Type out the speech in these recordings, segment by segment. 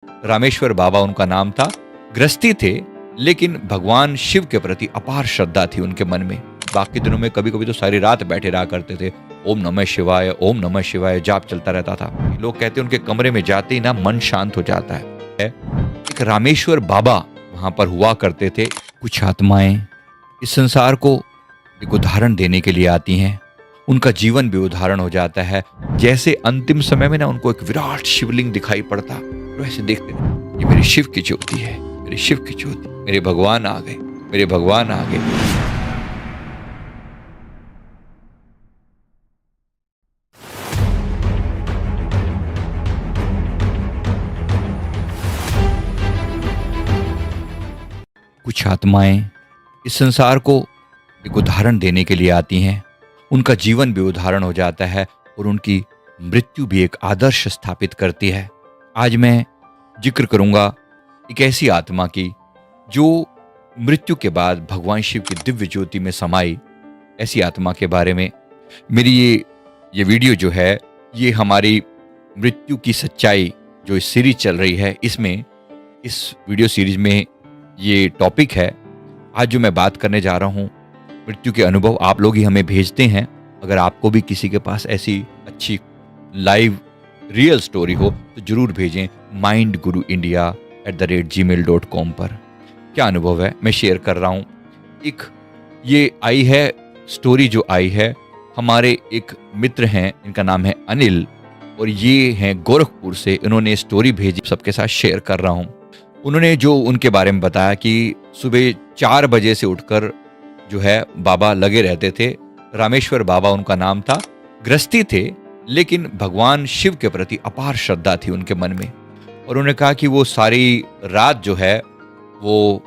रामेश्वर बाबा उनका नाम था। गृहस्थी थे, लेकिन भगवान शिव के प्रति अपार श्रद्धा थी उनके मन में। बाकी दिनों में कभी कभी तो सारी रात बैठे रहा करते थे। ओम नमः शिवाय, ओम नमः शिवाय जाप चलता रहता था। लोग कहते हैं उनके कमरे में जाते ही ना मन शांत हो जाता है। एक रामेश्वर बाबा वहां पर हुआ करते थे। कुछ आत्माएं इस संसार को एक उदाहरण देने के लिए आती हैं। उनका जीवन भी उदाहरण हो जाता है। जैसे अंतिम समय में ना उनको एक विराट शिवलिंग दिखाई पड़ता, तो ऐसे देखते हैं ये मेरे शिव की ज्योति है, मेरे शिव की ज्योति, मेरे भगवान आ गए, मेरे भगवान आ गए। कुछ आत्माएं इस संसार को एक उदाहरण देने के लिए आती हैं। उनका जीवन भी उदाहरण हो जाता है और उनकी मृत्यु भी एक आदर्श स्थापित करती है। आज मैं जिक्र करूंगा एक ऐसी आत्मा की जो मृत्यु के बाद भगवान शिव की दिव्य ज्योति में समाई। ऐसी आत्मा के बारे में मेरी ये वीडियो जो है, ये हमारी मृत्यु की सच्चाई जो इस सीरीज चल रही है, इसमें इस वीडियो सीरीज में ये टॉपिक है। आज जो मैं बात करने जा रहा हूँ, मृत्यु के अनुभव आप लोग ही हमें भेजते हैं। अगर आपको भी किसी के पास ऐसी अच्छी लाइव रियल स्टोरी हो तो जरूर भेजें mindguruindia@gmail.com पर। क्या अनुभव है मैं शेयर कर रहा हूँ। एक ये आई है स्टोरी, जो आई है हमारे एक मित्र हैं, इनका नाम है अनिल और ये हैं गोरखपुर से। इन्होंने स्टोरी भेजी, सबके साथ शेयर कर रहा हूँ। उन्होंने जो उनके बारे में बताया कि सुबह 4 बजे से उठकर जो है बाबा लगे रहते थे। रामेश्वर बाबा उनका नाम था। गृहस्थी थे, लेकिन भगवान शिव के प्रति अपार श्रद्धा थी उनके मन में। और उन्होंने कहा कि वो सारी रात जो है, वो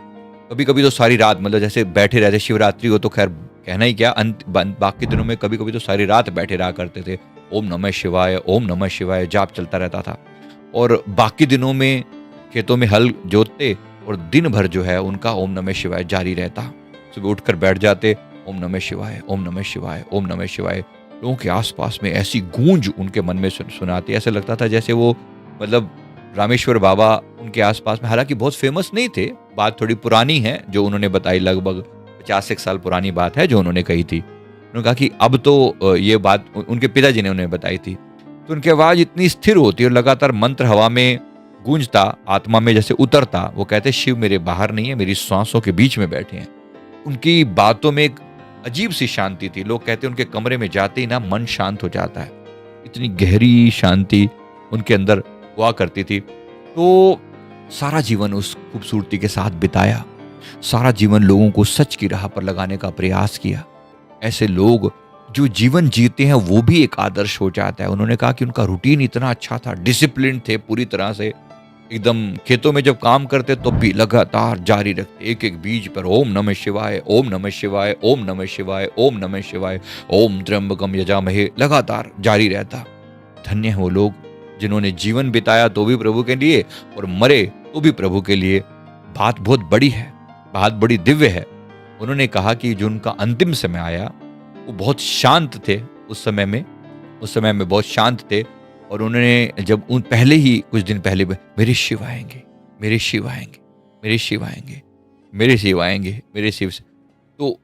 कभी कभी तो सारी रात, मतलब जैसे बैठे रहते, शिवरात्रि हो तो खैर कहना ही क्या, बाकी दिनों में कभी कभी तो सारी रात बैठे रहा करते थे। ओम नमः शिवाय, ओम नमः शिवाय जाप चलता रहता था। और बाकी दिनों में खेतों में हल जोतते और दिन भर जो है उनका ओम नमः शिवाय जारी रहता। सुबह उठकर बैठ जाते, ओम नमः शिवाय, ओम नमः शिवाय, ओम नमः शिवाय। लोगों के आसपास में ऐसी गूंज उनके मन में सुनाती, ऐसे लगता था जैसे वो, मतलब रामेश्वर बाबा उनके आसपास में, हालांकि बहुत फेमस नहीं थे। बात थोड़ी पुरानी है जो उन्होंने बताई, लगभग 50 साल पुरानी बात है जो उन्होंने कही थी। उन्होंने कहा कि अब तो ये बात उनके पिताजी ने उन्हें बताई थी। तो उनकी आवाज इतनी स्थिर होती और लगातार मंत्र हवा में गूंजता, आत्मा में जैसे उतरता। वो कहते शिव मेरे बाहर नहीं है, मेरी सांसों के बीच में बैठे हैं। उनकी बातों में एक अजीब सी शांति थी। लोग कहते उनके कमरे में जाते ही ना मन शांत हो जाता है। इतनी गहरी शांति उनके अंदर हुआ करती थी। तो सारा जीवन उस खूबसूरती के साथ बिताया। सारा जीवन लोगों को सच की राह पर लगाने का प्रयास किया। ऐसे लोग जो जीवन जीते हैं वो भी एक आदर्श हो जाता है। उन्होंने कहा कि उनका रूटीन इतना अच्छा था, डिसिप्लिन थे पूरी तरह से एकदम। खेतों में जब काम करते तो भी लगातार जारी रखते, एक एक बीज पर ओम नमः शिवाय, ओम नमः शिवाय, ओम नमः शिवाय, ओम नमः शिवाय, ओम त्र्यंबकम यजामहे, लगातार जारी रहता। धन्य है वो लोग जिन्होंने जीवन बिताया तो भी प्रभु के लिए और मरे तो भी प्रभु के लिए। बात बहुत बड़ी है, बात बड़ी दिव्य है। उन्होंने कहा कि जो उनका अंतिम समय आया वो बहुत शांत थे। उस समय में बहुत शांत थे। और उन्होंने जब उन पहले ही कुछ दिन पहले, मेरे शिव आएंगे, मेरे शिव आएंगे, मेरे शिव आएंगे, मेरे शिव आएंगे, मेरे शिव से, तो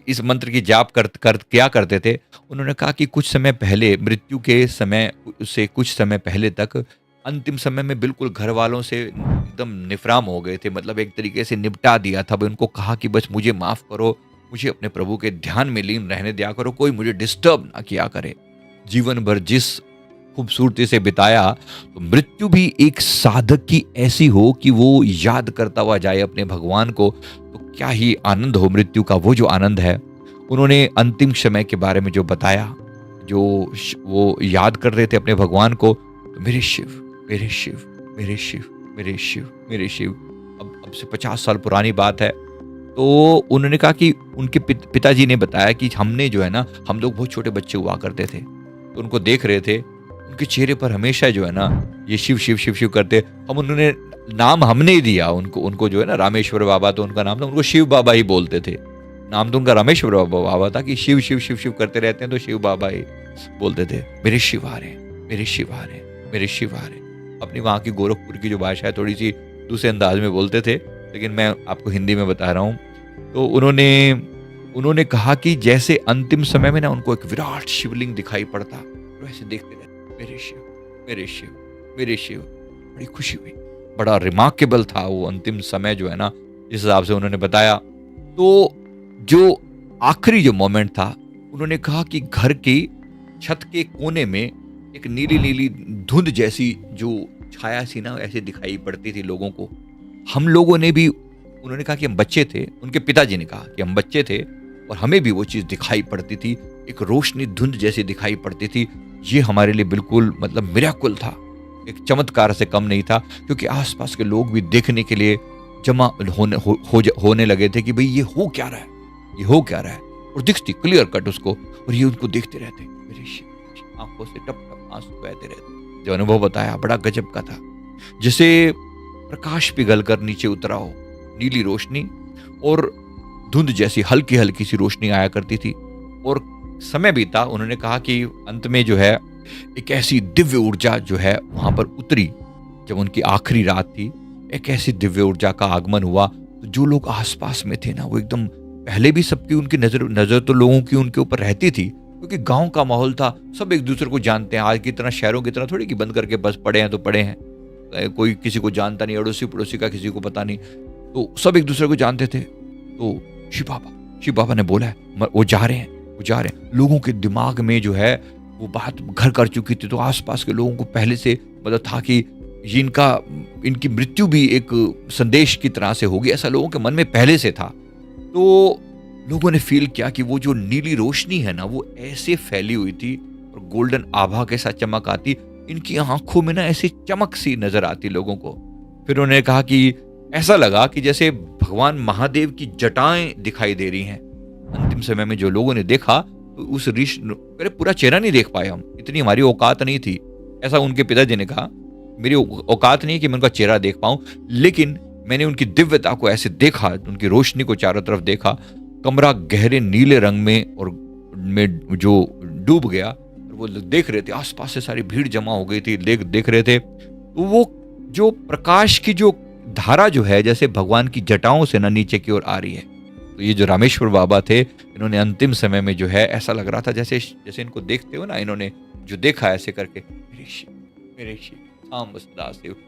इस मंत्र की जाप क्या करते थे। उन्होंने कहा कि कुछ समय पहले, मृत्यु के समय से कुछ समय पहले तक, अंतिम समय में बिल्कुल घर वालों से एकदम निफराम हो गए थे। मतलब एक तरीके से निपटा दिया था। उनको कहा कि बस मुझे माफ करो, मुझे अपने प्रभु के ध्यान में लीन रहने दिया करो, कोई मुझे डिस्टर्ब ना किया करे। जीवन भर जिस खूबसूरती से बिताया, तो मृत्यु भी एक साधक की ऐसी हो कि वो याद करता हुआ जाए अपने भगवान को, तो क्या ही आनंद हो मृत्यु का। वो जो आनंद है, उन्होंने अंतिम समय के बारे में जो बताया, जो वो याद कर रहे थे अपने भगवान को, तो मेरे शिव, मेरे शिव, मेरे शिव, मेरे शिव, मेरे शिव। अब से 50 साल पुरानी बात है। तो उन्होंने कहा कि उनके पिताजी ने बताया कि हमने जो है ना, हम लोग बहुत छोटे बच्चे हुआ करते थे, तो उनको देख रहे थे, उनके चेहरे पर हमेशा जो है ना ये शिव शिव शिव शिव करते। उन्होंने नाम हमने ही दिया उनको जो है ना, रामेश्वर बाबा तो उनका नाम था, उनको शिव बाबा ही बोलते थे। नाम तो उनका रामेश्वर बाबा था कि शिव शिव शिव शिव करते रहते हैं तो शिव बाबा ही बोलते थे। मेरे शिव आ रहे, मेरे शिव आ रहे, मेरे शिव आ रहे, अपनी वहाँ की गोरखपुर की जो भाषा है थोड़ी सी दूसरे अंदाज में बोलते थे, लेकिन मैं आपको हिंदी में बता रहा हूँ। तो उन्होंने कहा कि जैसे अंतिम समय में ना उनको एक विराट शिवलिंग दिखाई पड़ता, तो ऐसे देखते रहते, मेरे शिव, मेरे शिव, मेरे शिव। बड़ी खुशी हुई, बड़ा रिमार्केबल था वो अंतिम समय जो है ना, जिस हिसाब से उन्होंने बताया। तो जो आखिरी जो मोमेंट था, उन्होंने कहा कि घर की छत के कोने में एक नीली नीली धुंध जैसी जो छाया सी ना ऐसे दिखाई पड़ती थी लोगों को। हम लोगों ने भी, उन्होंने कहा कि हम बच्चे थे, उनके पिताजी ने कहा कि हम बच्चे थे और हमें भी वो चीज़ दिखाई पड़ती थी, एक रोशनी धुंध जैसी दिखाई पड़ती थी। ये हमारे लिए बिल्कुल मतलब मिरेकल था, एक चमत्कार से कम नहीं था, क्योंकि आसपास के लोग भी देखने के लिए जमा होने लगे थे कि भाई ये हो क्या रहा है, ये हो क्या रहा है। और दिखती क्लियर कट उसको, और ये उनको देखते रहते, मेरे शिव, आंखों से टप टप आंसू बहते रहते। जो अनुभव बताया बड़ा गजब का था, जैसे प्रकाश पिघल कर नीचे उतरा हो, नीली रोशनी और धुंध जैसी हल्की हल्की सी रोशनी आया करती थी। और समय बीता, उन्होंने कहा कि अंत में जो है एक ऐसी दिव्य ऊर्जा जो है वहां पर उतरी। जब उनकी आखिरी रात थी, एक ऐसी दिव्य ऊर्जा का आगमन हुआ, तो जो लोग आसपास में थे ना, वो एकदम, पहले भी सबकी उनकी नजर तो लोगों की उनके ऊपर रहती थी, क्योंकि गांव का माहौल था, सब एक दूसरे को जानते हैं। आज की तरह शहरों की तरह थोड़ी कि बंद करके बस पड़े हैं तो पड़े हैं, कोई किसी को जानता नहीं, अड़ोसी पड़ोसी का किसी को पता नहीं, तो सब एक दूसरे को जानते थे। तो शिव बाबा ने बोला है वो जा रहे हैं। लोगों के दिमाग में जो है वो बात घर कर चुकी थी, तो आसपास के लोगों को पहले से मतलब था कि इनकी मृत्यु भी एक संदेश की तरह से होगी, ऐसा लोगों के मन में पहले से था। तो लोगों ने फील किया कि वो जो नीली रोशनी है ना, वो ऐसे फैली हुई थी और गोल्डन आभा के साथ चमक आती, इनकी आंखों में ना ऐसी चमक सी नजर आती लोगों को। फिर उन्होंने कहा कि ऐसा लगा कि जैसे भगवान महादेव की जटाएं दिखाई दे रही हैं। अंतिम समय में जो लोगों ने देखा, तो उस ऋषि पूरा चेहरा नहीं देख पाए हम, इतनी हमारी औकात नहीं थी, ऐसा उनके पिताजी ने कहा। मेरी औकात नहीं कि मैं उनका चेहरा देख पाऊं, लेकिन मैंने उनकी दिव्यता को ऐसे देखा, उनकी रोशनी को चारों तरफ देखा। कमरा गहरे नीले रंग में और में जो डूब गया, और वो देख रहे थे, आसपास से सारी भीड़ जमा हो गई थी, देख रहे थे। तो वो जो प्रकाश की जो धारा जो है, जैसे भगवान की जटाओं से ना नीचे की ओर आ रही है। तो ये जो रामेश्वर बाबा थे, इन्होंने अंतिम समय में जो है ऐसा लग रहा था जैसे इनको देखते हो ना, इन्होंने जो देखा ऐसे करके, मेरे शिव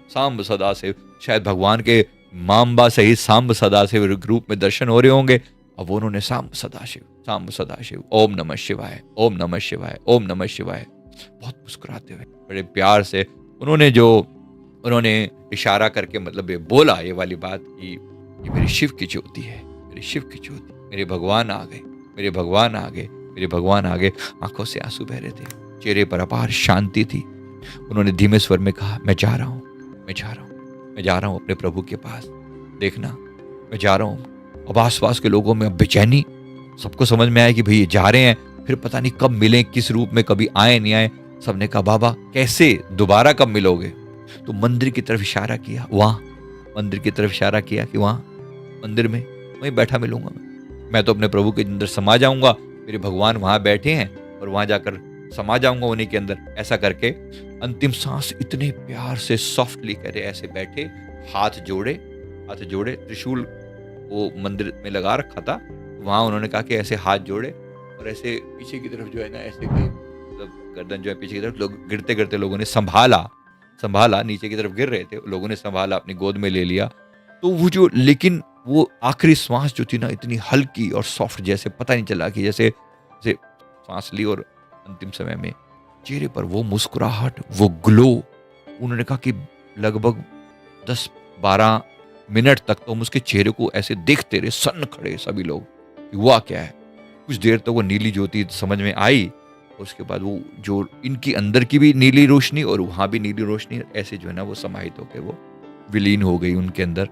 सांब सदाशिव, शायद भगवान के मांबा सहित सांब सदाशिव रूप में दर्शन हो रहे होंगे। अब उन्होंने सांब सदाशिव, ओम नमः शिवाय, ओम नमः शिवाय, ओम नमः शिवाय, बहुत मुस्कुराते हुए बड़े प्यार से उन्होंने इशारा करके मतलब ये बोला, ये वाली बात कि ये मेरे शिव की ज्योति है, मेरे शिव की ज्योति, मेरे भगवान आ गए, मेरे भगवान आ गए, मेरे भगवान आ गए। आंखों से आंसू बह रहे थे, चेहरे पर अपार शांति थी। उन्होंने धीमे स्वर में कहा, मैं जा रहा हूँ अपने प्रभु के पास, देखना मैं जा रहा हूँ। अब आसपास के लोगों में बेचैनी, सबको समझ में आया कि भाई ये जा रहे हैं, फिर पता नहीं कब मिलें, किस रूप में, कभी आए नहीं आए। सबने कहा, बाबा कैसे, दोबारा कब मिलोगे? तो मंदिर की तरफ इशारा किया, मंदिर की तरफ इशारा किया कि वहाँ मंदिर में वहीं बैठा मिलूंगा मैं तो अपने प्रभु के अंदर समा जाऊंगा, मेरे भगवान वहां बैठे हैं और वहां जाकर समा जाऊंगा उन्हीं के अंदर। ऐसा करके अंतिम सांस इतने प्यार से सॉफ्टली करे, ऐसे बैठे, हाथ जोड़े, त्रिशूल वो मंदिर में लगा रखा था, वहां उन्होंने कहा कि ऐसे हाथ जोड़े और ऐसे पीछे की तरफ जो है ना, ऐसे मतलब गर्दन जो है पीछे की तरफ, लोग गिरते गिरते लोगों ने संभाला, नीचे की तरफ गिर रहे थे, लोगों ने संभाला, अपनी गोद में ले लिया। तो वो जो, लेकिन वो आखिरी श्वास जो थी ना, इतनी हल्की और सॉफ्ट, जैसे पता नहीं चला कि जैसे सांस ली, और अंतिम समय में चेहरे पर वो मुस्कुराहट, वो ग्लो। उन्होंने कहा कि लगभग 10-12 मिनट तक तो हम उसके चेहरे को ऐसे देखते रहे, सन्न खड़े सभी लोग, हुआ क्या है। कुछ देर तक वो नीली ज्योति समझ में आई, उसके बाद वो जो इनकी अंदर की भी नीली रोशनी और वहां भी नीली रोशनी, ऐसे जो है ना वो समाहित होकर वो विलीन हो गई उनके अंदर।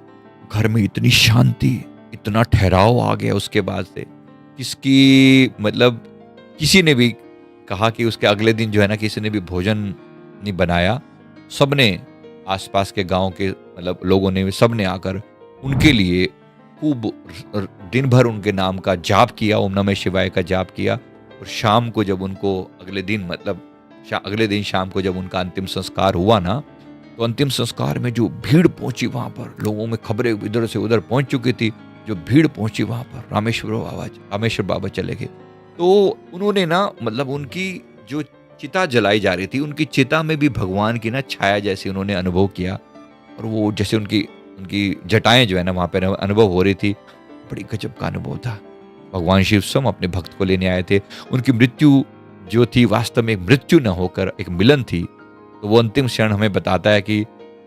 घर में इतनी शांति, इतना ठहराव आ गया उसके बाद से, किसकी मतलब किसी ने भी कहा कि उसके अगले दिन जो है ना, किसी ने भी भोजन नहीं बनाया, सबने आसपास के गांव के मतलब लोगों ने, सबने आकर उनके लिए खूब दिन भर उनके नाम का जाप किया, ओम नमः शिवाय का जाप किया। और शाम को जब उनको अगले दिन शाम को जब उनका अंतिम संस्कार हुआ ना, तो अंतिम संस्कार में जो भीड़ पहुंची वहां पर, लोगों में खबरें इधर से उधर पहुंच चुकी थी, जो भीड़ पहुंची वहां पर, रामेश्वर बाबा चले गए। तो उन्होंने ना मतलब उनकी जो चिता जलाई जा रही थी, उनकी चिता में भी भगवान की ना छाया जैसी उन्होंने अनुभव किया, और वो जैसे उनकी उनकी जटाएं जो है ना वहां पर अनुभव हो रही थी, बड़ी गजब का अनुभव था। भगवान शिव स्वयं अपने भक्त को लेने आए थे। उनकी मृत्यु जो थी वास्तव में एक मृत्यु न होकर एक मिलन थी। तो वो अंतिम क्षण हमें बताता है कि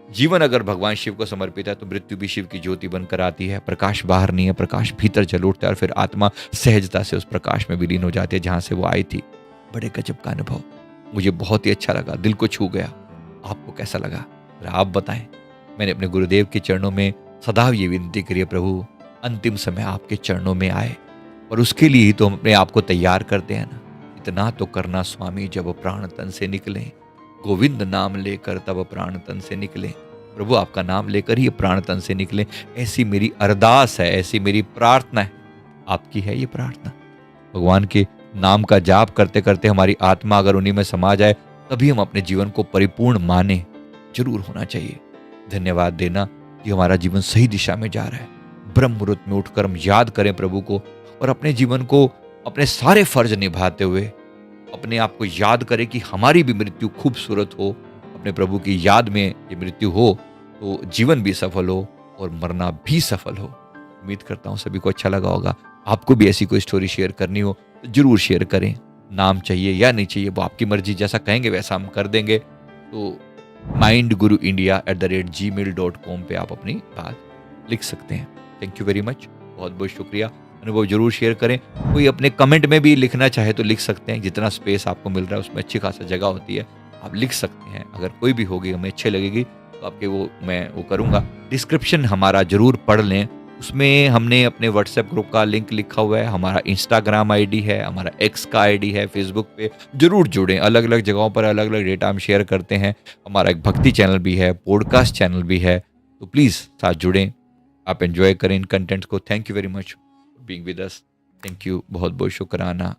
जीवन अगर भगवान शिव को समर्पित है तो मृत्यु भी शिव की ज्योति बनकर आती है। प्रकाश बाहर नहीं है, प्रकाश भीतर जल उठता है और फिर आत्मा सहजता से उस प्रकाश में विलीन हो जाती है जहां से वो आई थी। बड़े गजब का अनुभव, मुझे बहुत ही अच्छा लगा, दिल को छू गया। आपको कैसा लगा जरा आप बताएं। मैंने अपने गुरुदेव के चरणों में सदैव ये विनती करी है, प्रभु अंतिम समय आपके चरणों में आए, और उसके लिए ही तो हम अपने आप को तैयार करते हैं ना। इतना तो करना स्वामी जब प्राण तन से निकले, गोविंद नाम लेकर तब प्राण तन से निकले। प्रभु आपका नाम लेकर ही प्राण तन से निकले, ऐसी मेरी अरदास है, ऐसी मेरी प्रार्थना है। आपकी है ये प्रार्थना। भगवान के नाम का जाप करते करते हमारी आत्मा अगर उन्हीं में समा जाए तभी हम अपने जीवन को परिपूर्ण माने। जरूर होना चाहिए। धन्यवाद देना कि हमारा जीवन सही दिशा में जा रहा है। ब्रह्म मुहूर्त में उठकर हम याद करें प्रभु को, और अपने जीवन को अपने सारे फर्ज निभाते हुए अपने आप को याद करें कि हमारी भी मृत्यु खूबसूरत हो, अपने प्रभु की याद में ये मृत्यु हो तो जीवन भी सफल हो और मरना भी सफल हो। उम्मीद करता हूँ सभी को अच्छा लगा होगा। आपको भी ऐसी कोई स्टोरी शेयर करनी हो तो जरूर शेयर करें। नाम चाहिए या नहीं चाहिए वो आपकी मर्जी, जैसा कहेंगे वैसा हम कर देंगे। तो mindguruindia@gmail.com पे आप अपनी बात लिख सकते हैं। थैंक यू वेरी मच, बहुत बहुत शुक्रिया। अनुभव जरूर शेयर करें। कोई अपने कमेंट में भी लिखना चाहे तो लिख सकते हैं, जितना स्पेस आपको मिल रहा है उसमें अच्छी खासा जगह होती है, आप लिख सकते हैं। अगर कोई भी होगी हमें अच्छी लगेगी तो आपके मैं वो करूँगा। डिस्क्रिप्शन हमारा जरूर पढ़ लें, उसमें हमने अपने व्हाट्सएप ग्रुप का लिंक लिखा हुआ है, हमारा इंस्टाग्राम आईडी है, हमारा एक्स का आईडी है, फेसबुक पे जरूर जुड़ें। अलग अलग जगहों पर अलग अलग डेटा हम शेयर करते हैं। हमारा एक भक्ति चैनल भी है, पॉडकास्ट चैनल भी है, तो प्लीज़ साथ जुड़ें। आप एंजॉय करें इन कंटेंट्स को। Thank you very much for being with us. Thank you, बहुत बहुत शुक्राना।